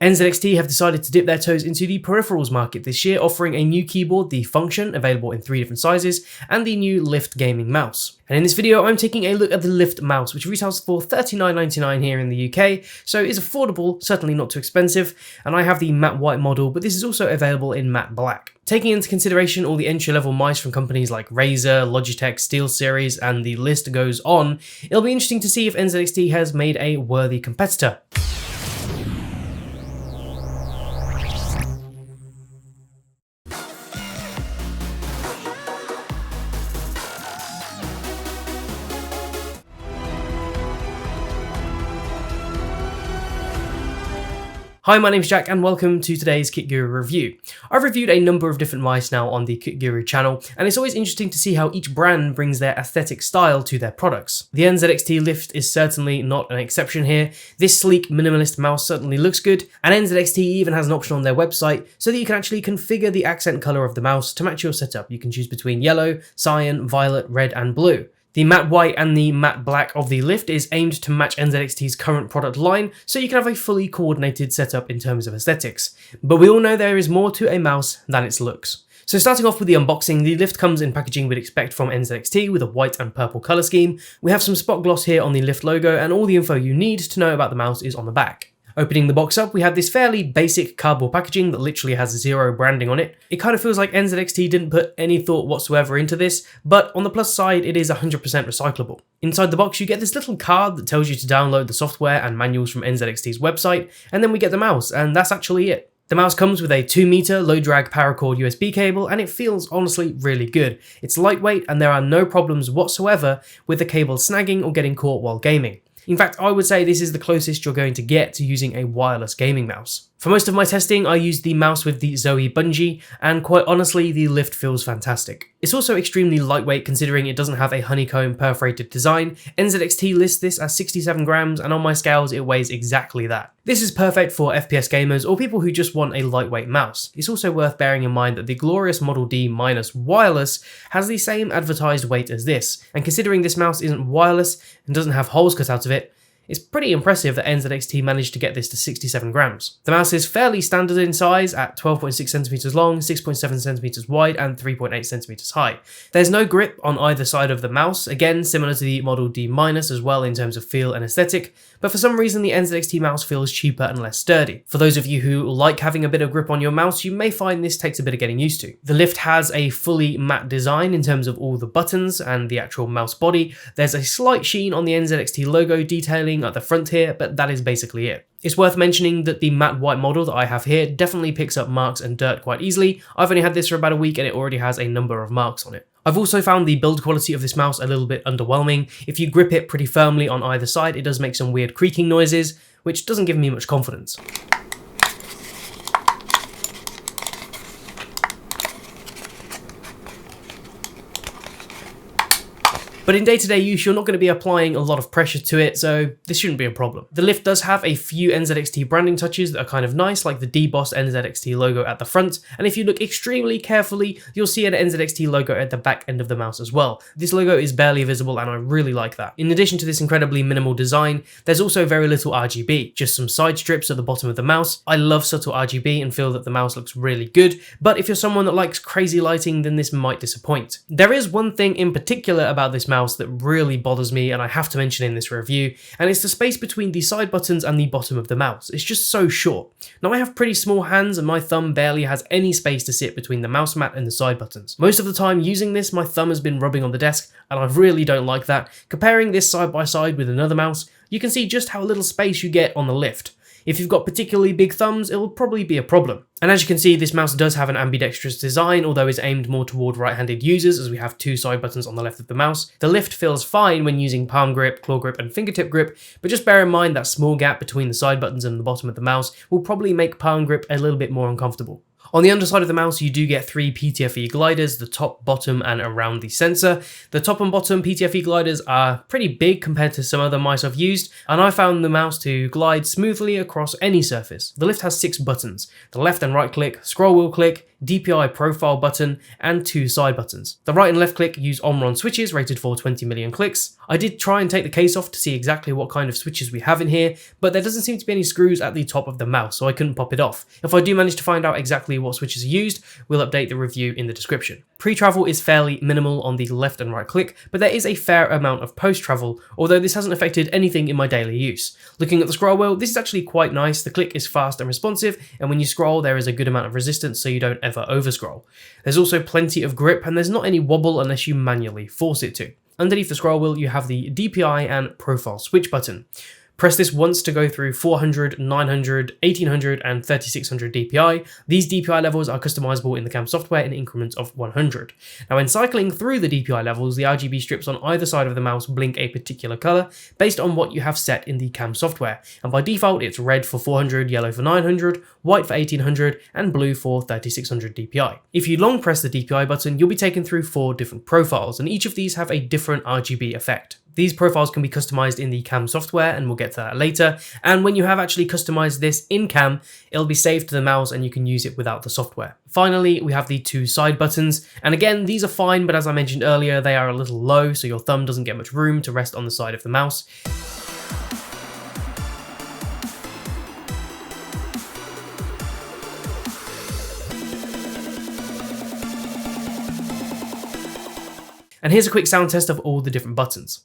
NZXT have decided to dip their toes into the peripherals market this year, offering a new keyboard, the Function, available in 3 different sizes, and the new Lift gaming mouse. And in this video, I'm taking a look at the Lift mouse, which retails for $39.99 here in the UK, so is affordable, certainly not too expensive, and I have the matte white model, but this is also available in matte black. Taking into consideration all the entry-level mice from companies like Razer, Logitech, SteelSeries, and the list goes on, it'll be interesting to see if NZXT has made a worthy competitor. Hi, my name's Jack and welcome to today's Kit Guru review. I've reviewed a number of different mice now on the Kit Guru channel, and it's always interesting to see how each brand brings their aesthetic style to their products. The NZXT Lift is certainly not an exception here. This sleek minimalist mouse certainly looks good, and NZXT even has an option on their website so that you can actually configure the accent color of the mouse to match your setup. You can choose between yellow, cyan, violet, red, and blue. The matte white and the matte black of the Lift is aimed to match NZXT's current product line, so you can have a fully coordinated setup in terms of aesthetics. But we all know there is more to a mouse than its looks. So starting off with the unboxing, the Lift comes in packaging we'd expect from NZXT with a white and purple colour scheme. We have some spot gloss here on the Lift logo, and all the info you need to know about the mouse is on the back. Opening the box up, we have this fairly basic cardboard packaging that literally has zero branding on it. It kind of feels like NZXT didn't put any thought whatsoever into this, but on the plus side, it is 100% recyclable. Inside the box, you get this little card that tells you to download the software and manuals from NZXT's website, and then we get the mouse, and that's actually it. The mouse comes with a 2-meter low-drag paracord USB cable, and it feels honestly really good. It's lightweight, and there are no problems whatsoever with the cable snagging or getting caught while gaming. In fact, I would say this is the closest you're going to get to using a wireless gaming mouse. For most of my testing, I used the mouse with the Zoe bungee, and quite honestly, the Lift feels fantastic. It's also extremely lightweight considering it doesn't have a honeycomb perforated design. NZXT lists this as 67 grams, and on my scales, it weighs exactly that. This is perfect for FPS gamers or people who just want a lightweight mouse. It's also worth bearing in mind that the glorious Model D- wireless has the same advertised weight as this, and considering this mouse isn't wireless and doesn't have holes cut out of it, it's pretty impressive that NZXT managed to get this to 67 grams. The mouse is fairly standard in size at 12.6cm long, 6.7cm wide, and 3.8cm high. There's no grip on either side of the mouse, again similar to the Model D- as well in terms of feel and aesthetic, but for some reason the NZXT mouse feels cheaper and less sturdy. For those of you who like having a bit of grip on your mouse, you may find this takes a bit of getting used to. The Lift has a fully matte design in terms of all the buttons and the actual mouse body. There's a slight sheen on the NZXT logo detailing at the front here, but that is basically it. It's worth mentioning that the matte white model that I have here definitely picks up marks and dirt quite easily. I've only had this for about a week and it already has a number of marks on it. I've also found the build quality of this mouse a little bit underwhelming. If you grip it pretty firmly on either side, it does make some weird creaking noises, which doesn't give me much confidence. But in day-to-day use, you're not going to be applying a lot of pressure to it, so this shouldn't be a problem. The Lift does have a few NZXT branding touches that are kind of nice, like the debossed NZXT logo at the front, and if you look extremely carefully, you'll see an NZXT logo at the back end of the mouse as well. This logo is barely visible, and I really like that. In addition to this incredibly minimal design, there's also very little RGB, just some side strips at the bottom of the mouse. I love subtle RGB and feel that the mouse looks really good, but if you're someone that likes crazy lighting, then this might disappoint. There is one thing in particular about this mouse that really bothers me and I have to mention in this review, and it's the space between the side buttons and the bottom of the mouse. It's just so short. Now I have pretty small hands and my thumb barely has any space to sit between the mouse mat and the side buttons. Most of the time using this, my thumb has been rubbing on the desk and I really don't like that. Comparing this side by side with another mouse, you can see just how little space you get on the Lift. If you've got particularly big thumbs, it will probably be a problem. And as you can see, this mouse does have an ambidextrous design, although it's aimed more toward right-handed users as we have 2 side buttons on the left of the mouse. The Lift feels fine when using palm grip, claw grip, and fingertip grip, but just bear in mind that small gap between the side buttons and the bottom of the mouse will probably make palm grip a little bit more uncomfortable. On the underside of the mouse, you do get 3 PTFE gliders, the top, bottom, and around the sensor. The top and bottom PTFE gliders are pretty big compared to some other mice I've used, and I found the mouse to glide smoothly across any surface. The lift has 6 buttons: the left and right click, scroll wheel click, DPI profile button, and 2 side buttons. The right and left click use Omron switches rated for 20 million clicks. I did try and take the case off to see exactly what kind of switches we have in here, but there doesn't seem to be any screws at the top of the mouse, so I couldn't pop it off. If I do manage to find out exactly what switches are used, we'll update the review in the description. Pre-travel is fairly minimal on the left and right click, but there is a fair amount of post-travel, although this hasn't affected anything in my daily use. Looking at the scroll wheel, this is actually quite nice. The click is fast and responsive, and when you scroll there is a good amount of resistance so you don't ever overscroll. There's also plenty of grip, and there's not any wobble unless you manually force it to. Underneath the scroll wheel you have the DPI and profile switch button. Press this once to go through 400, 900, 1800 and 3600 DPI. These DPI levels are customizable in the Cam software in increments of 100. Now when cycling through the DPI levels, the RGB strips on either side of the mouse blink a particular color based on what you have set in the Cam software, and by default it's red for 400, yellow for 900, white for 1800 and blue for 3600 DPI. If you long press the DPI button, you'll be taken through 4 different profiles, and each of these have a different RGB effect. These profiles can be customized in the Cam software, and we'll get to that later, and when you have actually customized this in Cam, it'll be saved to the mouse and you can use it without the software. Finally, we have the 2 side buttons, and again, these are fine, but as I mentioned earlier, they are a little low, so your thumb doesn't get much room to rest on the side of the mouse. And here's a quick sound test of all the different buttons.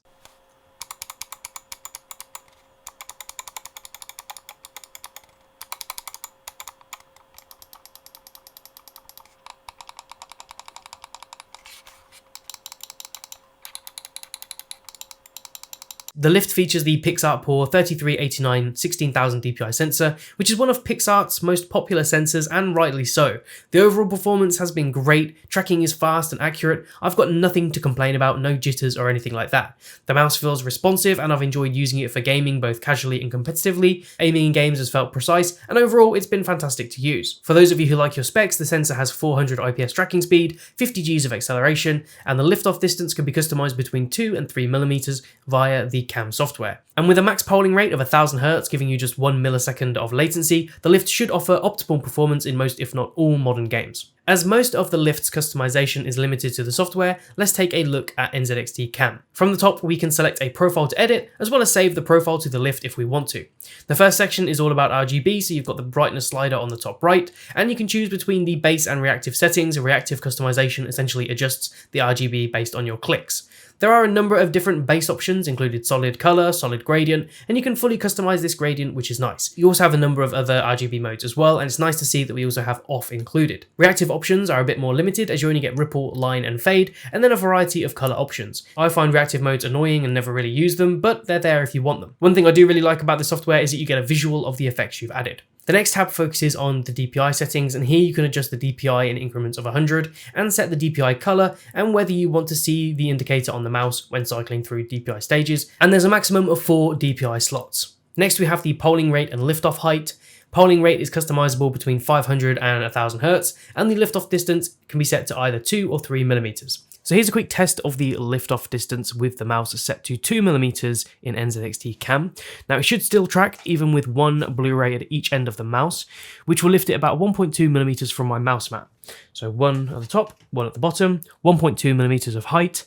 The lift features the PixArt 3389 16000 DPI sensor, which is one of PixArt's most popular sensors, and rightly so. The overall performance has been great, tracking is fast and accurate, I've got nothing to complain about, no jitters or anything like that. The mouse feels responsive and I've enjoyed using it for gaming both casually and competitively, aiming in games has felt precise, and overall it's been fantastic to use. For those of you who like your specs, the sensor has 400 IPS tracking speed, 50 Gs of acceleration, and the lift-off distance can be customized between 2 and 3 mm via the Cam software. And with a max polling rate of 1000 Hz giving you just 1 millisecond of latency, the lift should offer optimal performance in most if not all modern games. As most of the lift's customization is limited to the software, let's take a look at NZXT Cam. From the top we can select a profile to edit, as well as save the profile to the lift if we want to. The first section is all about RGB, so you've got the brightness slider on the top right, and you can choose between the base and reactive settings. Reactive customization essentially adjusts the RGB based on your clicks. There are a number of different base options, including solid color, solid gradient, and you can fully customize this gradient, which is nice. You also have a number of other RGB modes as well, and it's nice to see that we also have off included. Reactive options are a bit more limited, as you only get ripple, line, and fade, and then a variety of color options. I find reactive modes annoying and never really use them, but they're there if you want them. One thing I do really like about the software is that you get a visual of the effects you've added. The next tab focuses on the DPI settings, and here you can adjust the DPI in increments of 100 and set the DPI color and whether you want to see the indicator on the mouse when cycling through DPI stages, and there's a maximum of 4 DPI slots. Next we have the polling rate and liftoff height. Polling rate is customizable between 500 and 1000 Hz, and the liftoff distance can be set to either 2 or 3 mm. So here's a quick test of the liftoff distance with the mouse set to 2 mm in NZXT Cam. Now it should still track even with one Blu-ray at each end of the mouse, which will lift it about 1.2 mm from my mouse mat. So one at the top, one at the bottom, 1.2 mm of height.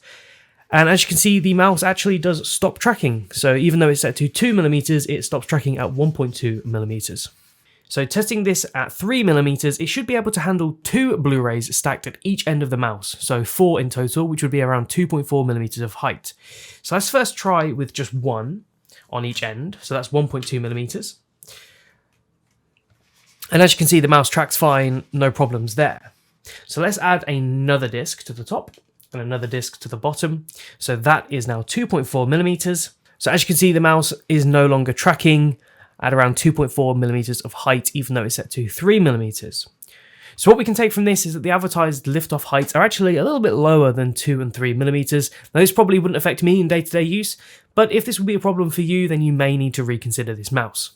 And as you can see, the mouse actually does stop tracking. So even though it's set to 2 mm, it stops tracking at 1.2 mm. So testing this at 3 mm, it should be able to handle 2 Blu-rays stacked at each end of the mouse, so 4 in total, which would be around 2.4 mm of height. So let's first try with just one on each end, so that's 1.2 mm. And as you can see, the mouse tracks fine, no problems there. So let's add another disc to the top and another disc to the bottom. So that is now 2.4 mm. So as you can see, the mouse is no longer tracking at around 2.4 mm of height, even though it's set to 3 mm. So what we can take from this is that the advertised liftoff heights are actually a little bit lower than 2 and 3 mm. Now this probably wouldn't affect me in day-to-day use, but if this would be a problem for you, then you may need to reconsider this mouse.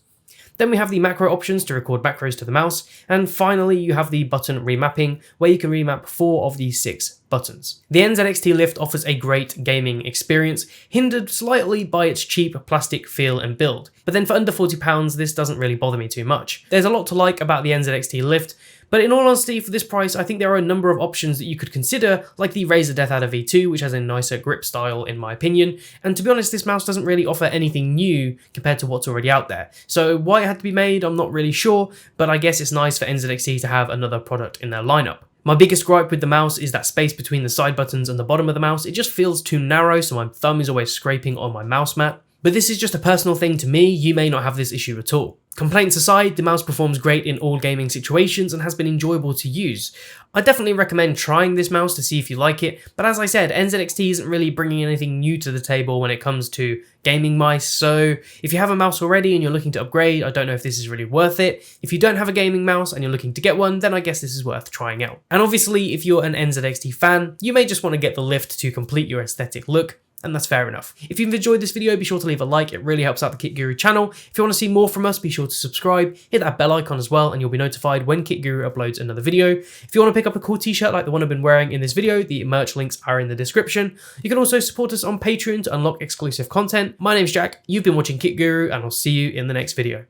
Then we have the macro options to record macros to the mouse, and finally you have the button remapping, where you can remap 4 of the 6 buttons. The NZXT Lift offers a great gaming experience, hindered slightly by its cheap plastic feel and build. But then for under £40, this doesn't really bother me too much. There's a lot to like about the NZXT Lift, but in all honesty, for this price, I think there are a number of options that you could consider, like the Razer Death Adder V2, which has a nicer grip style in my opinion, and to be honest, this mouse doesn't really offer anything new compared to what's already out there. So why it had to be made, I'm not really sure, but I guess it's nice for NZXT to have another product in their lineup. My biggest gripe with the mouse is that space between the side buttons and the bottom of the mouse. It just feels too narrow, so my thumb is always scraping on my mouse mat. But this is just a personal thing to me, you may not have this issue at all. Complaints aside, the mouse performs great in all gaming situations and has been enjoyable to use. I definitely recommend trying this mouse to see if you like it, but as I said, NZXT isn't really bringing anything new to the table when it comes to gaming mice, so if you have a mouse already and you're looking to upgrade, I don't know if this is really worth it. If you don't have a gaming mouse and you're looking to get one, then I guess this is worth trying out. And obviously, if you're an NZXT fan, you may just want to get the Lift to complete your aesthetic look, and that's fair enough. If you've enjoyed this video, be sure to leave a like, it really helps out the Kit Guru channel. If you want to see more from us, be sure to subscribe, hit that bell icon as well, and you'll be notified when Kit Guru uploads another video. If you want to pick up a cool t-shirt like the one I've been wearing in this video, the merch links are in the description. You can also support us on Patreon to unlock exclusive content. My name's Jack, you've been watching Kit Guru, and I'll see you in the next video.